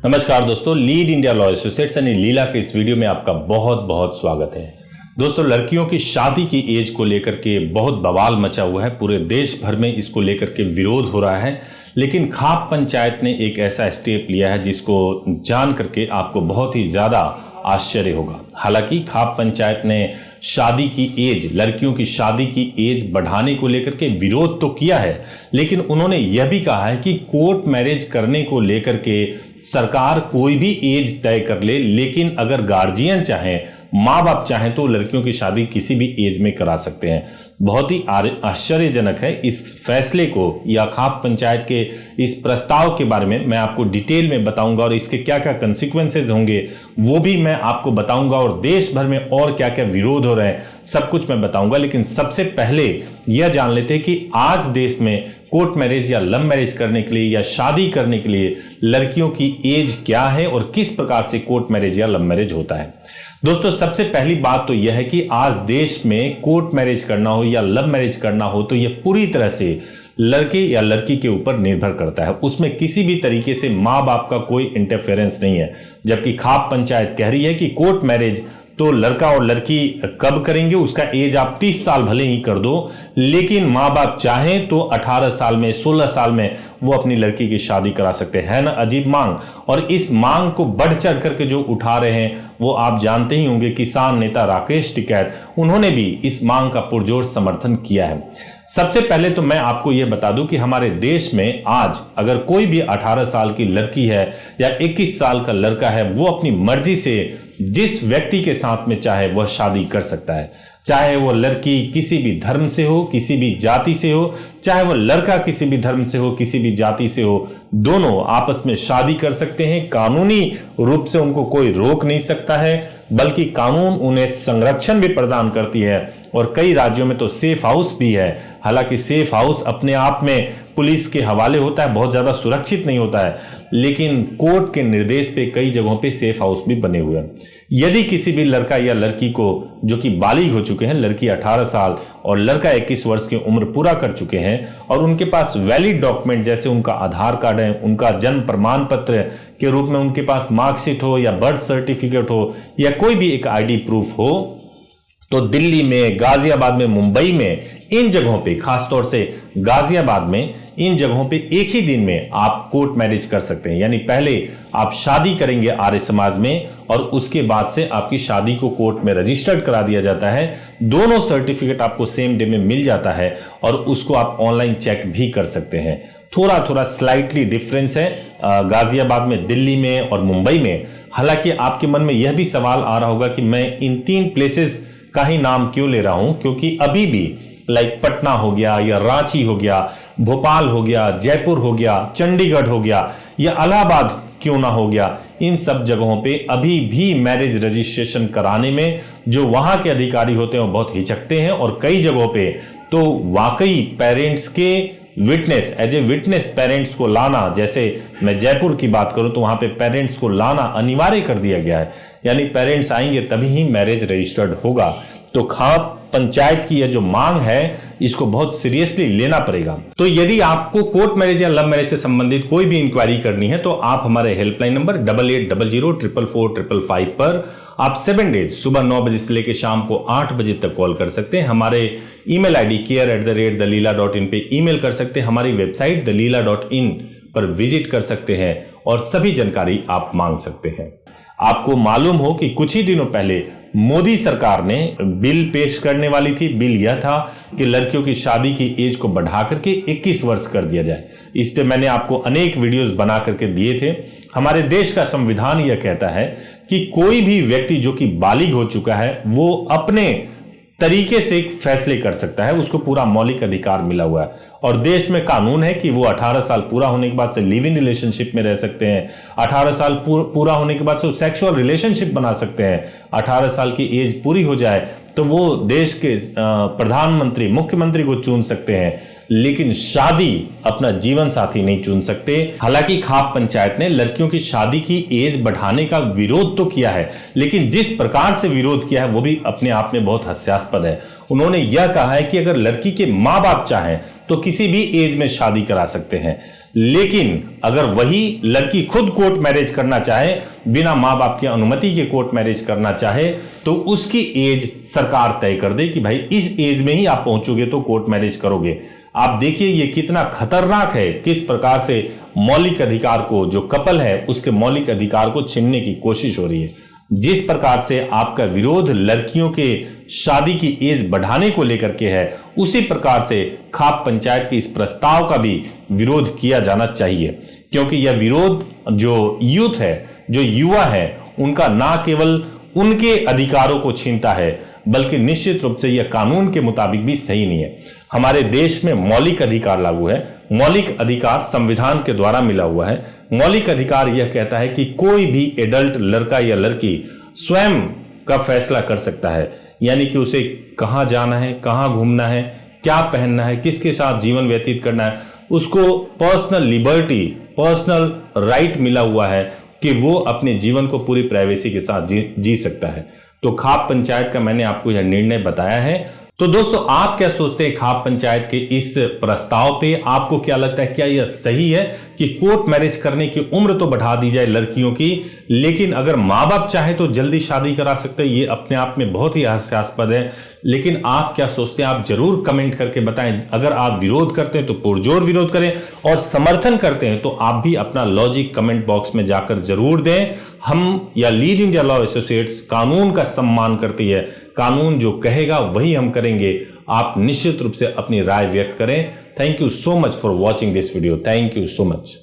नमस्कार दोस्तों, lead India law associates यानी लीला के इस वीडियो में आपका बहुत बहुत स्वागत है। दोस्तों, लड़कियों की शादी की एज को लेकर के बहुत बवाल मचा हुआ है। पूरे देश भर में इसको लेकर के विरोध हो रहा है, लेकिन खाप पंचायत ने एक ऐसा स्टेप लिया है जिसको जान करके आपको बहुत ही ज़्यादा आश्चर्य होगा। हालांकि खाप पंचायत ने शादी की एज, लड़कियों की शादी की एज बढ़ाने को लेकर के विरोध तो किया है, लेकिन उन्होंने यह भी कहा है कि कोर्ट मैरिज करने को लेकर के सरकार कोई भी एज तय कर ले, लेकिन अगर गार्जियन चाहें, माँ बाप चाहें तो लड़कियों की शादी किसी भी एज में करा सकते हैं। बहुत ही आश्चर्यजनक है। इस फैसले को या खाप पंचायत के इस प्रस्ताव के बारे में मैं आपको डिटेल में बताऊंगा और इसके क्या क्या कंसिक्वेंसेज होंगे वो भी मैं आपको बताऊंगा, और देश भर में और क्या क्या विरोध हो रहे हैं सब कुछ मैं बताऊंगा। लेकिन सबसे पहले यह जान लेते हैं कि आज देश में कोर्ट मैरिज या लव मैरिज करने के लिए या शादी करने के लिए लड़कियों की एज क्या है और किस प्रकार से कोर्ट मैरिज या लव मैरिज होता है। दोस्तों, सबसे पहली बात तो यह है कि आज देश में कोर्ट मैरिज करना हो या लव मैरिज करना हो तो यह पूरी तरह से लड़के या लड़की के ऊपर निर्भर करता है। उसमें किसी भी तरीके से माँ बाप का कोई इंटरफेरेंस नहीं है। जबकि खाप पंचायत कह रही है कि कोर्ट मैरिज तो लड़का और लड़की कब करेंगे, उसका एज आप 30 साल भले ही कर दो, लेकिन माँ बाप चाहें तो 18 साल में, 16 साल में वो अपनी लड़की की शादी करा सकते हैं। ना अजीब मांग। और इस मांग को बढ़ चढ़ करके जो उठा रहे हैं वो आप जानते ही होंगे, किसान नेता राकेश टिकैत, उन्होंने भी इस मांग का पुरजोर समर्थन किया है। सबसे पहले तो मैं आपको यह बता दूं कि हमारे देश में आज अगर कोई भी 18 साल की लड़की है या 21 साल का लड़का है, वो अपनी मर्जी से जिस व्यक्ति के साथ में चाहे वह शादी कर सकता है। चाहे वो लड़की किसी भी धर्म से हो, किसी भी जाति से हो, चाहे वो लड़का किसी भी धर्म से हो, किसी भी जाति से हो, दोनों आपस में शादी कर सकते हैं। कानूनी रूप से उनको कोई रोक नहीं सकता है, बल्कि कानून उन्हें संरक्षण भी प्रदान करती है। और कई राज्यों में तो सेफ हाउस भी है। हालांकि सेफ हाउस अपने आप में पुलिस के हवाले होता है, बहुत ज्यादा सुरक्षित नहीं होता है, लेकिन कोर्ट के निर्देश पे कई जगहों पे सेफ हाउस भी बने हुए हैं। यदि किसी भी लड़का या लड़की को जो कि बालिग हो चुके हैं, लड़की 18 साल और लड़का 21 वर्ष की उम्र पूरा कर चुके हैं, और उनके पास वैलिड डॉक्यूमेंट जैसे उनका आधार कार्ड है, उनका जन्म प्रमाण पत्र के रूप में उनके पास मार्कशीट हो या बर्थ सर्टिफिकेट हो या कोई भी एक आईडी प्रूफ हो, तो दिल्ली में, गाजियाबाद में, मुंबई में, इन जगहों पे, खासतौर से गाजियाबाद में, इन जगहों पे एक ही दिन में आप कोर्ट मैरिज कर सकते हैं। यानी पहले आप शादी करेंगे आर्य समाज में और उसके बाद से आपकी शादी को कोर्ट में रजिस्टर्ड करा दिया जाता है। दोनों सर्टिफिकेट आपको सेम डे में मिल जाता है और उसको आप ऑनलाइन चेक भी कर सकते हैं। थोड़ा थोड़ा स्लाइटली डिफरेंस है गाजियाबाद में, दिल्ली में और मुंबई में। हालांकि आपके मन में यह भी सवाल आ रहा होगा कि मैं इन 3 प्लेसेस का ही नाम क्यों ले रहा हूं, क्योंकि अभी भी लाइक पटना हो गया या रांची हो गया, भोपाल हो गया, जयपुर हो गया, चंडीगढ़ हो गया या इलाहाबाद क्यों ना हो गया, इन सब जगहों पे अभी भी मैरिज रजिस्ट्रेशन कराने में जो वहां के अधिकारी होते हैं वो बहुत हिचकते हैं। और कई जगहों पे तो वाकई पेरेंट्स के witness, as a witness parents को लाना, जैसे मैं जयपुर की बात करूं तो वहां पे पेरेंट्स को लाना अनिवार्य कर दिया गया है। यानी पेरेंट्स आएंगे तभी ही मैरिज रजिस्टर्ड होगा। तो खाप पंचायत की यह जो मांग है इसको बहुत सीरियसली लेना पड़ेगा। तो यदि आपको कोर्ट मैरिज या लव मैरिज से संबंधित कोई भी इंक्वायरी करनी है तो आप हमारे हेल्पलाइन नंबर 8800444555 पर आप 7 डेज सुबह 9 बजे से लेकर शाम को 8 बजे तक कॉल कर सकते हैं। हमारे ईमेल आईडी care@dalila.in पे ईमेल कर सकते हैं। हमारी वेबसाइट dalila.in पर विजिट कर सकते हैं और सभी जानकारी आप मांग सकते हैं। आपको मालूम हो कि कुछ ही दिनों पहले मोदी सरकार ने बिल पेश करने वाली थी। बिल यह था कि लड़कियों की शादी की एज को बढ़ा करके 21 वर्ष कर दिया जाए। इस पे मैंने आपको अनेक वीडियोस बना करके दिए थे। हमारे देश का संविधान यह कहता है कि कोई भी व्यक्ति जो कि बालिग हो चुका है वो अपने तरीके से एक फैसले कर सकता है, उसको पूरा मौलिक अधिकार मिला हुआ है। और देश में कानून है कि वो 18 साल पूरा होने के बाद से लिव इन रिलेशनशिप में रह सकते हैं। 18 साल पूरा होने के बाद से सेक्सुअल रिलेशनशिप बना सकते हैं। 18 साल की एज पूरी हो जाए तो वो देश के प्रधानमंत्री, मुख्यमंत्री को चुन सकते हैं, लेकिन शादी अपना जीवन साथी नहीं चुन सकते। हालांकि खाप पंचायत ने लड़कियों की शादी की एज बढ़ाने का विरोध तो किया है, लेकिन जिस प्रकार से विरोध किया है वो भी अपने आप में बहुत हास्यास्पद है। उन्होंने यह कहा है कि अगर लड़की के माँ बाप चाहें तो किसी भी एज में शादी करा सकते हैं। लेकिन अगर वही लड़की खुद कोर्ट मैरिज करना चाहे, बिना मां बाप की अनुमति के कोर्ट मैरिज करना चाहे, तो उसकी एज सरकार तय कर दे कि भाई इस एज में ही आप पहुंचोगे तो कोर्ट मैरिज करोगे। आप देखिए ये कितना खतरनाक है, किस प्रकार से मौलिक अधिकार को, जो कपल है उसके मौलिक अधिकार को छीनने की कोशिश हो रही है। जिस प्रकार से आपका विरोध लड़कियों के शादी की एज बढ़ाने को लेकर के है, उसी प्रकार से खाप पंचायत के इस प्रस्ताव का भी विरोध किया जाना चाहिए, क्योंकि यह विरोध जो यूथ है, जो युवा है, उनका ना केवल उनके अधिकारों को छीनता है, बल्कि निश्चित रूप से यह कानून के मुताबिक भी सही नहीं है। हमारे देश में मौलिक अधिकार लागू है। मौलिक अधिकार संविधान के द्वारा मिला हुआ है। मौलिक अधिकार यह कहता है कि कोई भी एडल्ट लड़का या लड़की स्वयं का फैसला कर सकता है, यानी कि उसे कहां जाना है, कहां घूमना है, क्या पहनना है, किसके साथ जीवन व्यतीत करना है, उसको पर्सनल लिबर्टी, पर्सनल राइट मिला हुआ है कि वो अपने जीवन को पूरी प्राइवेसी के साथ जी सकता है। तो खाप पंचायत का मैंने आपको यह निर्णय बताया है। तो दोस्तों, आप क्या सोचते हैं खाप पंचायत के इस प्रस्ताव पे? आपको क्या लगता है, क्या यह सही है कि कोर्ट मैरिज करने की उम्र तो बढ़ा दी जाए लड़कियों की, लेकिन अगर माँ बाप चाहे तो जल्दी शादी करा सकते हैं? ये अपने आप में बहुत ही हास्यास्पद है। लेकिन आप क्या सोचते हैं, आप जरूर कमेंट करके बताएं। अगर आप विरोध करते हैं तो पुरजोर विरोध करें, और समर्थन करते हैं तो आप भी अपना लॉजिक कमेंट बॉक्स में जाकर जरूर दें। हम या लीड इंडिया लॉ एसोसिएट्स कानून का सम्मान करती है। कानून जो कहेगा वही हम करेंगे। आप निश्चित रूप से अपनी राय व्यक्त करें। Thank you so much for watching this video. Thank you so much.